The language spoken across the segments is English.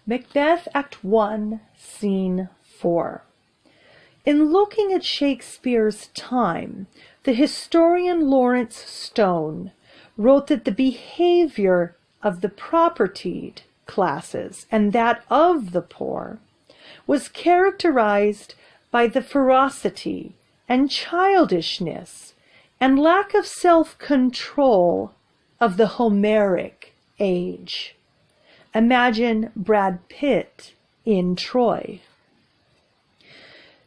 Macbeth Act 1, Scene 4. In looking at Shakespeare's time, the historian Lawrence Stone wrote that the behavior of the propertied classes and that of the poor was characterized by the ferocity and childishness and lack of self-control of the Homeric age. Imagine Brad Pitt in Troy.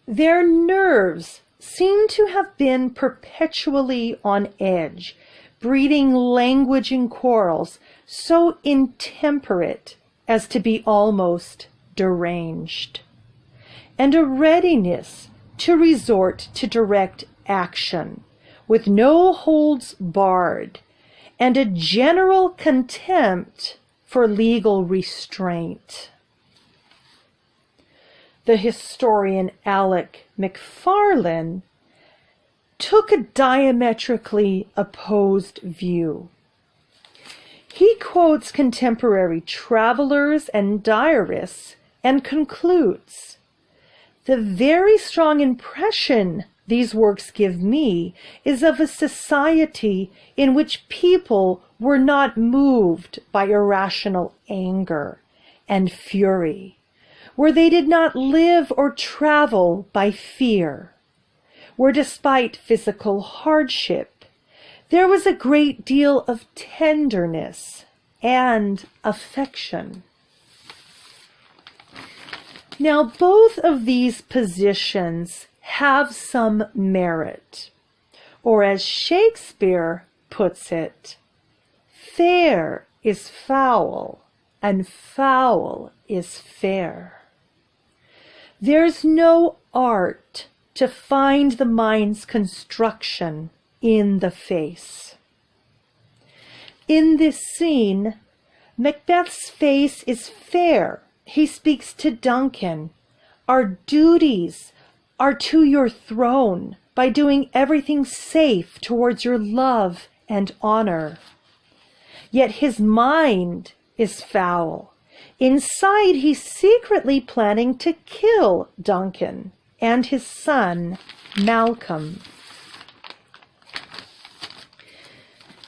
Their nerves seem to have been perpetually on edge, breeding language and quarrels so intemperate as to be almost deranged, and a readiness to resort to direct action with no holds barred, and a general contempt for legal restraint. The historian Alec McFarlane took a diametrically opposed view. He quotes contemporary travelers and diarists and concludes, "The very strong impression these works give me is of a society in which people were not moved by irrational anger and fury, where they did not live or travel by fear, where despite physical hardship, there was a great deal of tenderness and affection." Now, both of these positions have some merit, or as Shakespeare puts it, fair is foul and foul is fair. There's no art to find the mind's construction in the face. In this scene, Macbeth's face is fair. He speaks to Duncan. "Our duties are to your throne by doing everything safe towards your love and honor." Yet his mind is foul. Inside, he's secretly planning to kill Duncan and his son, Malcolm.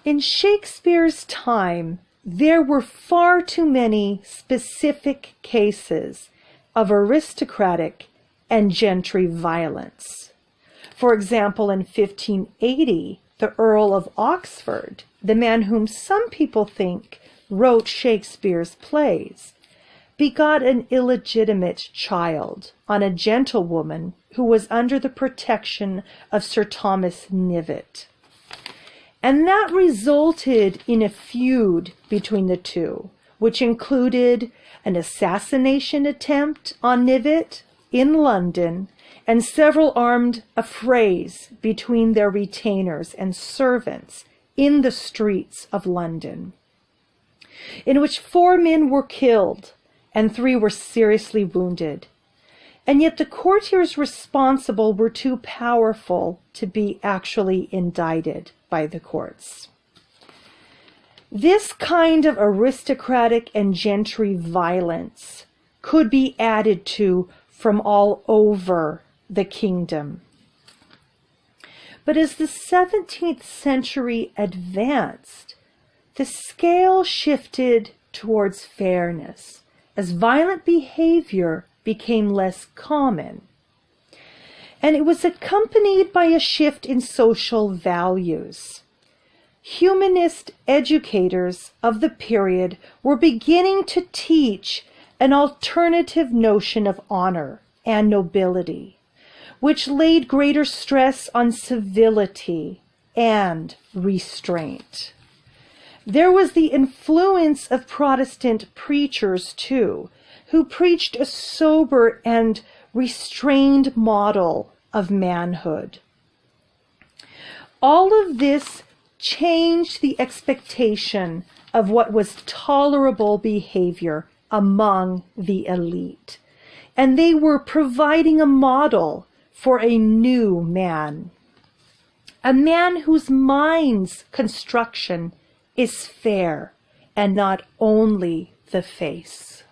In Shakespeare's time, there were far too many specific cases of aristocratic and gentry violence. For example, in 1580, the Earl of Oxford, the man whom some people think wrote Shakespeare's plays, begot an illegitimate child on a gentlewoman who was under the protection of Sir Thomas Knivett. And that resulted in a feud between the two, which included an assassination attempt on Knivett in London and several armed affrays between their retainers and servants in the streets of London, in which 4 men were killed and 3 were seriously wounded. And yet the courtiers responsible were too powerful to be actually indicted by the courts. This kind of aristocratic and gentry violence could be added to from all over the kingdom. But as the 17th century advanced, the scale shifted towards fairness as violent behavior became less common. And it was accompanied by a shift in social values. Humanist educators of the period were beginning to teach an alternative notion of honor and nobility, which laid greater stress on civility and restraint. There was the influence of Protestant preachers, too, who preached a sober and restrained model of manhood. All of this changed the expectation of what was tolerable behavior among the elite, and they were providing a model for a new man, a man whose mind's construction is fair and not only the face.